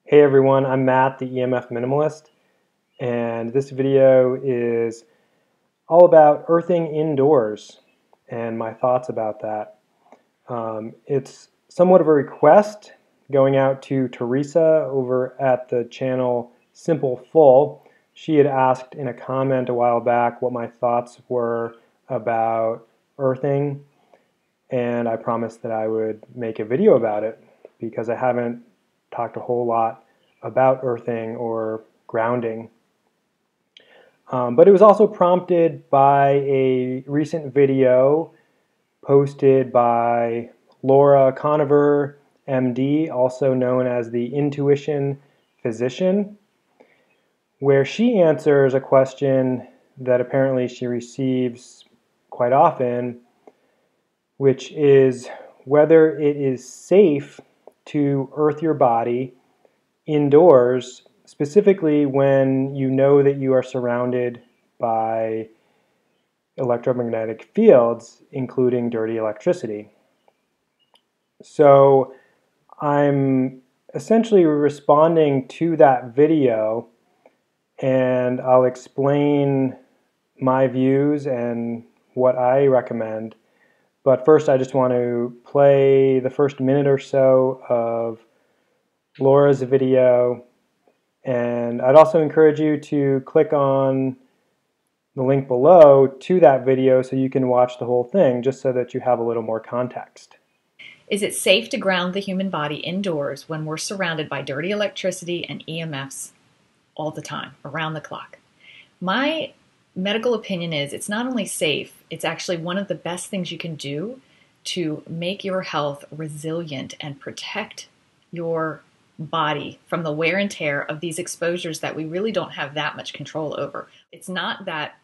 Hey everyone, I'm Matt, the EMF Minimalist, and this video is all about earthing indoors and my thoughts about that. It's somewhat of a request going out to Teresa over at the channel Simple Full. She had asked in a comment a while back what my thoughts were about earthing, and I promised that I would make a video about it because I haven't talked a whole lot about earthing or grounding. But it was also prompted by a recent video posted by Laura Koniver, MD, also known as the Intuition Physician, where she answers a question that apparently she receives quite often, which is whether it is safe to earth your body indoors, specifically when you know that you are surrounded by electromagnetic fields, including dirty electricity. So I'm essentially responding to that video, and I'll explain my views and what I recommend. But first I just want to play the first minute or so of Laura's video, and I'd also encourage you to click on the link below to that video so you can watch the whole thing, just so that you have a little more context. Is it safe to ground the human body indoors when we're surrounded by dirty electricity and EMFs all the time, around the clock? My medical opinion is it's not only safe, it's actually one of the best things you can do to make your health resilient and protect your body from the wear and tear of these exposures that we really don't have that much control over. It's not that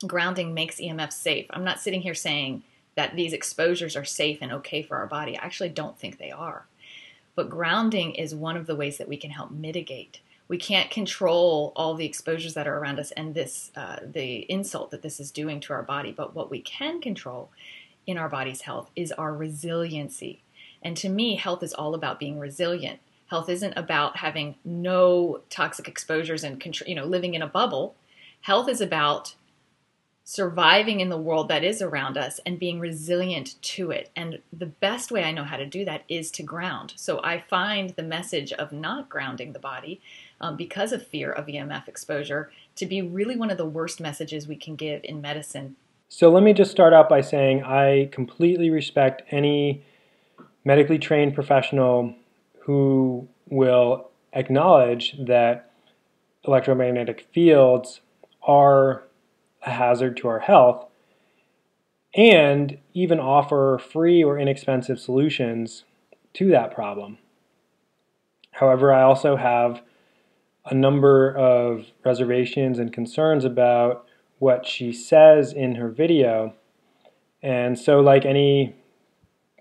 grounding makes EMF safe. I'm not sitting here saying that these exposures are safe and okay for our body. I actually don't think they are. But grounding is one of the ways that we can help mitigate. We can't control all the exposures that are around us and the insult that this is doing to our body. But what we can control in our body's health is our resiliency. And to me, health is all about being resilient. Health isn't about having no toxic exposures and living in a bubble. Health is about surviving in the world that is around us and being resilient to it. And the best way I know how to do that is to ground. So I find the message of not grounding the body because of fear of EMF exposure to be really one of the worst messages we can give in medicine. So let me just start out by saying I completely respect any medically trained professional who will acknowledge that electromagnetic fields are a hazard to our health and even offer free or inexpensive solutions to that problem. However, I also have a number of reservations and concerns about what she says in her video. And so, like any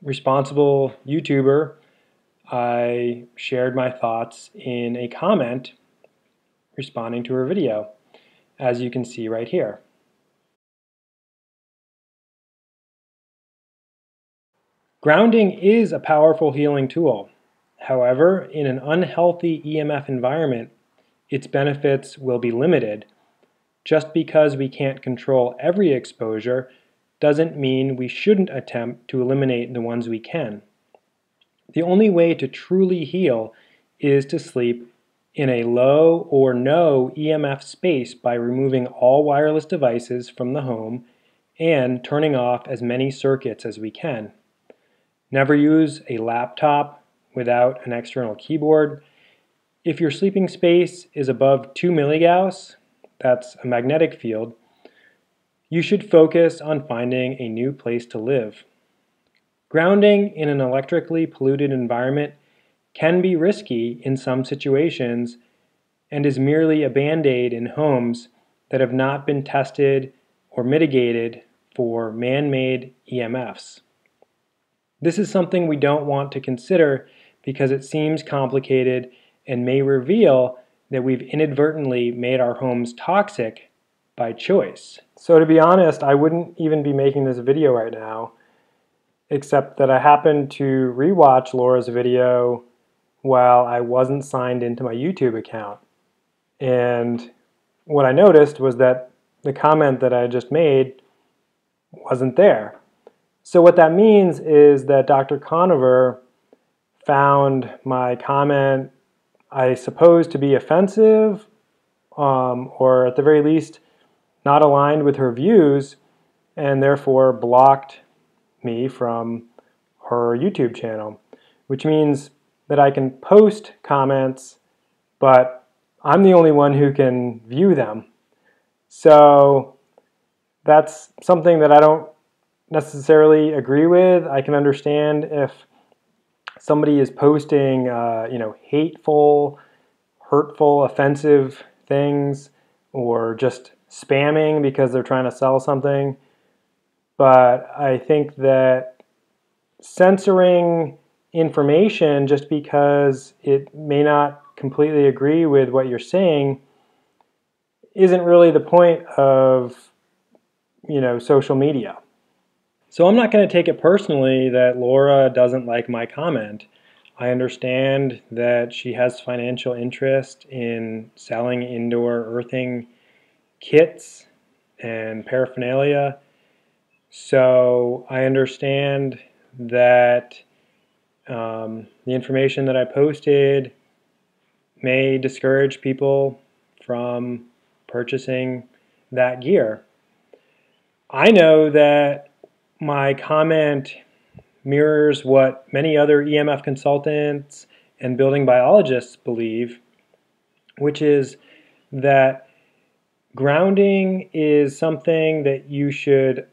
responsible YouTuber, I shared my thoughts in a comment responding to her video, as you can see right here. Grounding is a powerful healing tool. However, in an unhealthy EMF environment, its benefits will be limited. Just because we can't control every exposure doesn't mean we shouldn't attempt to eliminate the ones we can. The only way to truly heal is to sleep in a low or no EMF space by removing all wireless devices from the home and turning off as many circuits as we can. Never use a laptop without an external keyboard. If your sleeping space is above 2 milligauss, that's a magnetic field, you should focus on finding a new place to live. Grounding in an electrically polluted environment can be risky in some situations and is merely a band-aid in homes that have not been tested or mitigated for man-made EMFs. This is something we don't want to consider because it seems complicated and may reveal that we've inadvertently made our homes toxic by choice. So to be honest, I wouldn't even be making this video right now, except that I happened to rewatch Laura's video while I wasn't signed into my YouTube account. And what I noticed was that the comment that I just made wasn't there. So what that means is that Dr. Koniver found my comment, I suppose, to be offensive, or at the very least not aligned with her views, and therefore blocked me from her YouTube channel, which means that I can post comments, but I'm the only one who can view them. So that's something that I don't necessarily agree with. I can understand if somebody is posting, hateful, hurtful, offensive things, or just spamming because they're trying to sell something. But I think that censoring information just because it may not completely agree with what you're saying isn't really the point of, social media. So I'm not going to take it personally that Laura doesn't like my comment. I understand that she has financial interest in selling indoor earthing kits and paraphernalia. So I understand that the information that I posted may discourage people from purchasing that gear. I know that my comment mirrors what many other EMF consultants and building biologists believe, which is that grounding is something that you should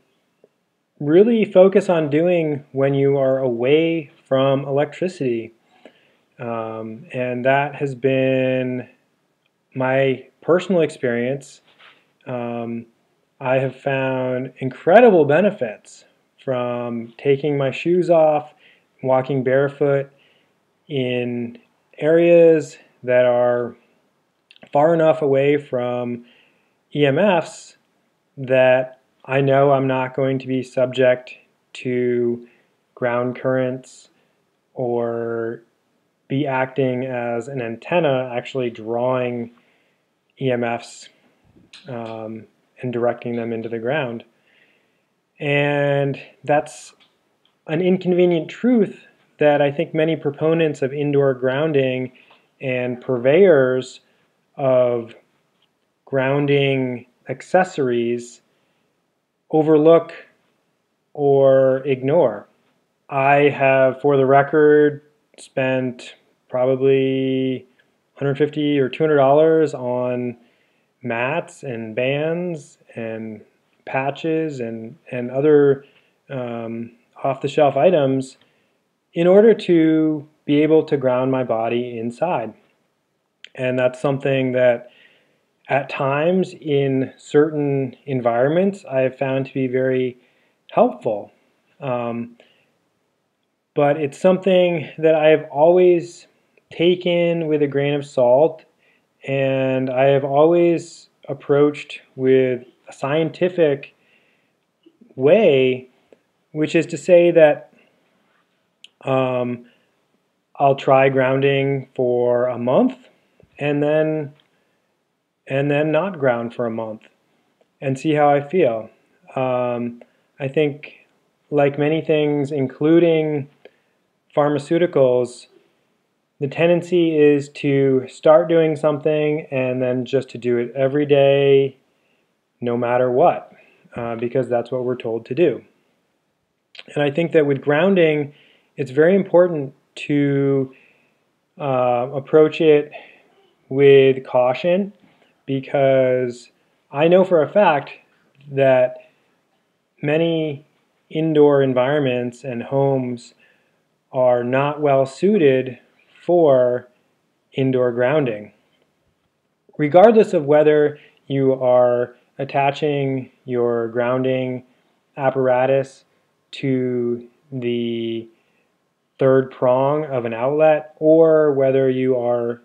really focus on doing when you are away from electricity. And that has been my personal experience. I have found incredible benefits from taking my shoes off, walking barefoot in areas that are far enough away from EMFs that I know I'm not going to be subject to ground currents or be acting as an antenna, actually drawing EMFs and directing them into the ground. And that's an inconvenient truth that I think many proponents of indoor grounding and purveyors of grounding accessories overlook or ignore. I have, for the record, spent probably $150 or $200 on mats and bands and patches and other off-the-shelf items in order to be able to ground my body inside. And that's something that at times in certain environments I have found to be very helpful. But it's something that I have always taken with a grain of salt, and I have always approached with a scientific way, which is to say that I'll try grounding for a month and then not ground for a month and see how I feel. I think, like many things, including pharmaceuticals, the tendency is to start doing something and then just to do it every day, no matter what, because that's what we're told to do. And I think that with grounding, it's very important to approach it with caution, because I know for a fact that many indoor environments and homes are not well suited for indoor grounding. Regardless of whether you are attaching your grounding apparatus to the third prong of an outlet, or whether you are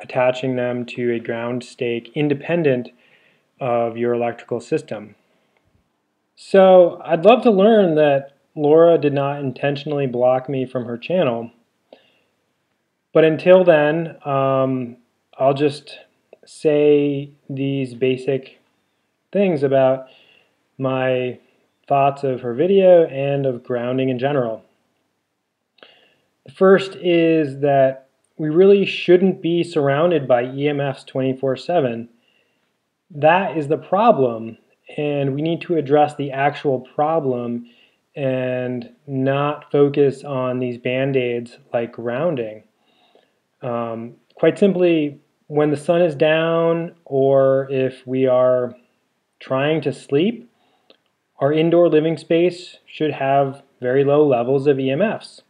attaching them to a ground stake independent of your electrical system. So I'd love to learn that Laura did not intentionally block me from her channel, But until then, I'll just say these basic things about my thoughts of her video and of grounding in general. The first is that we really shouldn't be surrounded by EMFs 24/7. That is the problem, and we need to address the actual problem and not focus on these band-aids like grounding. Quite simply, when the sun is down or if we are trying to sleep, our indoor living space should have very low levels of EMFs.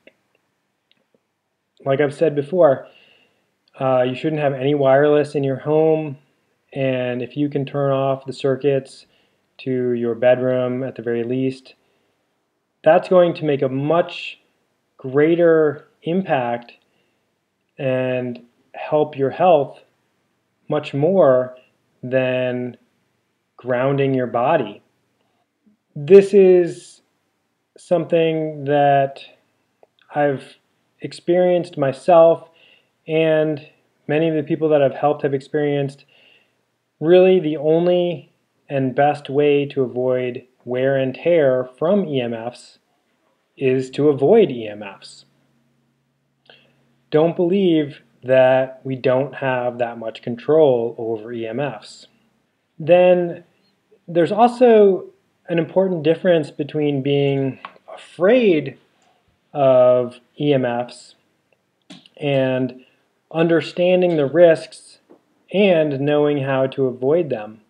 Like I've said before, you shouldn't have any wireless in your home, and if you can turn off the circuits to your bedroom at the very least, that's going to make a much greater impact and help your health much more than grounding your body. This is something that I've experienced myself, and many of the people that I've helped have experienced. Really, the only and best way to avoid wear and tear from EMFs is to avoid EMFs. Don't believe that we don't have that much control over EMFs. Then there's also an important difference between being afraid of EMFs and understanding the risks and knowing how to avoid them.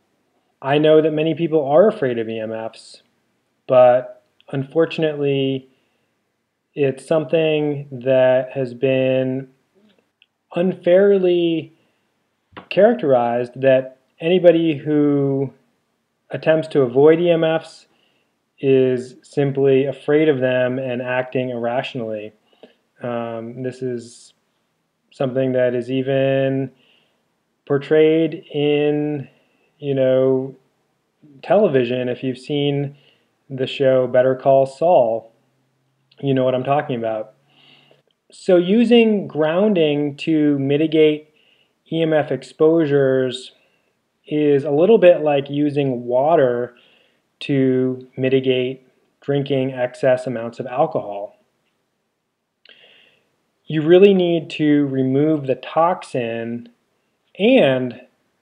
I know that many people are afraid of EMFs, but unfortunately, it's something that has been unfairly characterized that anybody who attempts to avoid EMFs is simply afraid of them and acting irrationally. This is something that is even portrayed in, television. If you've seen the show Better Call Saul, you know what I'm talking about. So using grounding to mitigate EMF exposures is a little bit like using water to mitigate drinking excess amounts of alcohol. You really need to remove the toxin and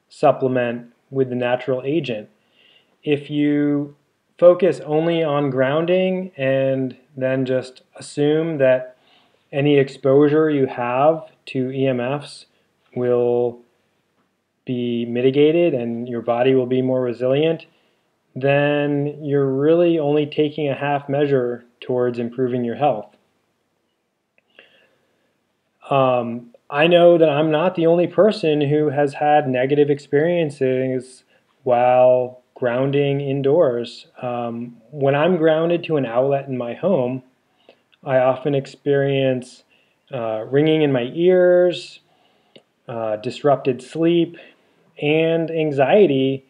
supplement with the natural agent. If you focus only on grounding and then just assume that any exposure you have to EMFs will be mitigated and your body will be more resilient, then you're really only taking a half measure towards improving your health. I know that I'm not the only person who has had negative experiences while grounding indoors. When I'm grounded to an outlet in my home, I often experience ringing in my ears, disrupted sleep, and anxiety,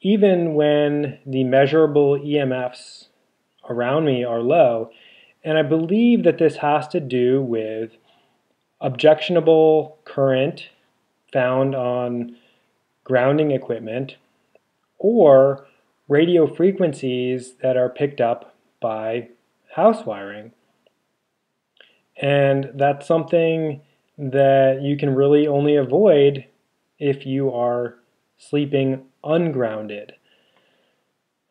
even when the measurable EMFs around me are low. And I believe that this has to do with objectionable current found on grounding equipment or radio frequencies that are picked up by house wiring. And that's something that you can really only avoid if you are sleeping ungrounded.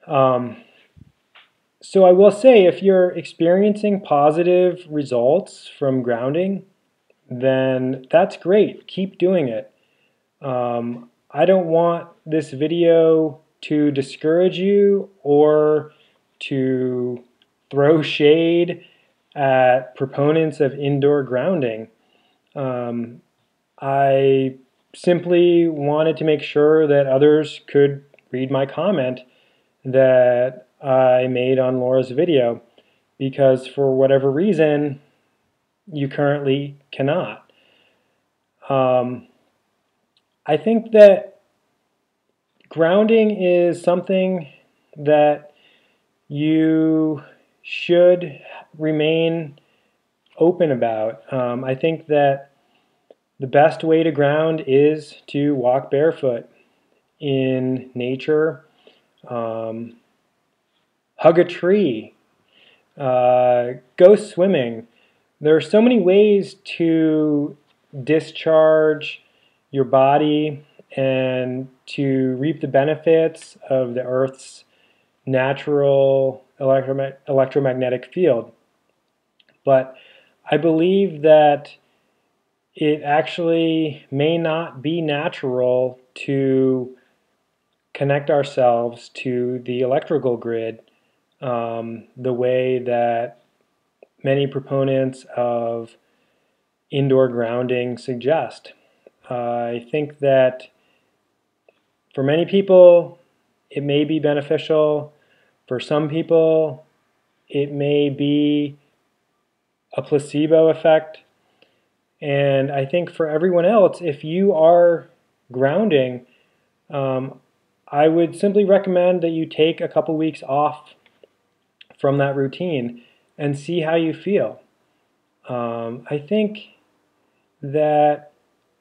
So I will say, if you're experiencing positive results from grounding, then that's great. Keep doing it. I don't want this video to discourage you or to throw shade at proponents of indoor grounding. I simply wanted to make sure that others could read my comment that I made on Laura's video, because for whatever reason, you currently cannot. I think that grounding is something that you should remain open about. I think that the best way to ground is to walk barefoot in nature, hug a tree, go swimming. There are so many ways to discharge your body and to reap the benefits of the Earth's natural electromagnetic field. But I believe that it actually may not be natural to connect ourselves to the electrical grid the way that many proponents of indoor grounding suggest. I think that for many people it may be beneficial. For some people it may be a placebo effect. And I think for everyone else, if you are grounding, I would simply recommend that you take a couple weeks off from that routine and see how you feel. I think that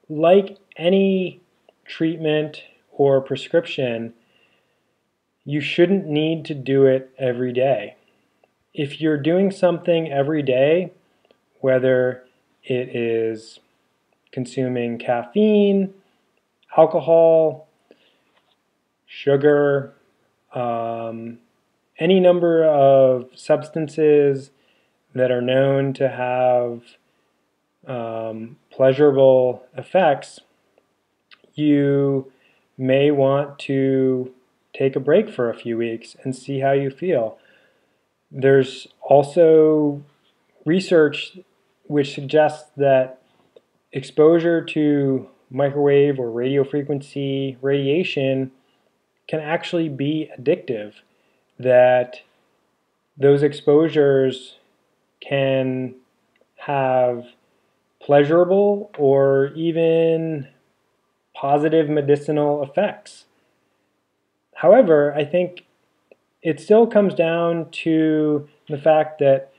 like any treatment or prescription, you shouldn't need to do it every day. If you're doing something every day, whether it is consuming caffeine, alcohol, sugar, any number of substances that are known to have pleasurable effects, you may want to take a break for a few weeks and see how you feel. There's also research which suggests that exposure to microwave or radio frequency radiation can actually be addictive, that those exposures can have pleasurable or even positive medicinal effects. However, I think it still comes down to the fact that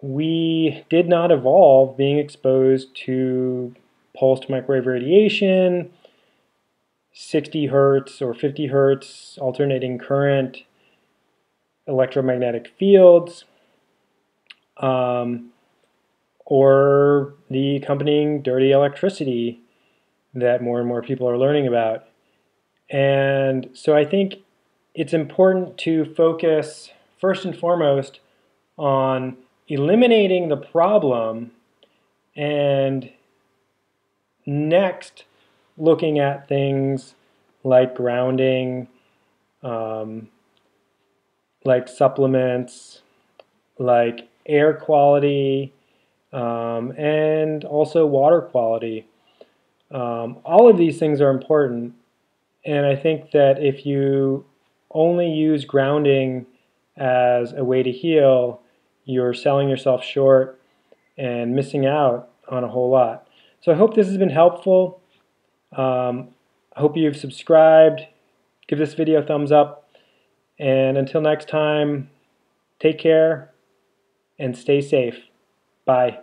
we did not evolve being exposed to pulsed microwave radiation, 60 hertz or 50 hertz alternating current electromagnetic fields, or the accompanying dirty electricity that more and more people are learning about. And so I think it's important to focus first and foremost on eliminating the problem, and next looking at things like grounding, like supplements, like air quality, and also water quality. All of these things are important, and I think that if you only use grounding as a way to heal, you're selling yourself short and missing out on a whole lot. So I hope this has been helpful. I hope you've subscribed. Give this video a thumbs up. And until next time, take care and stay safe. Bye.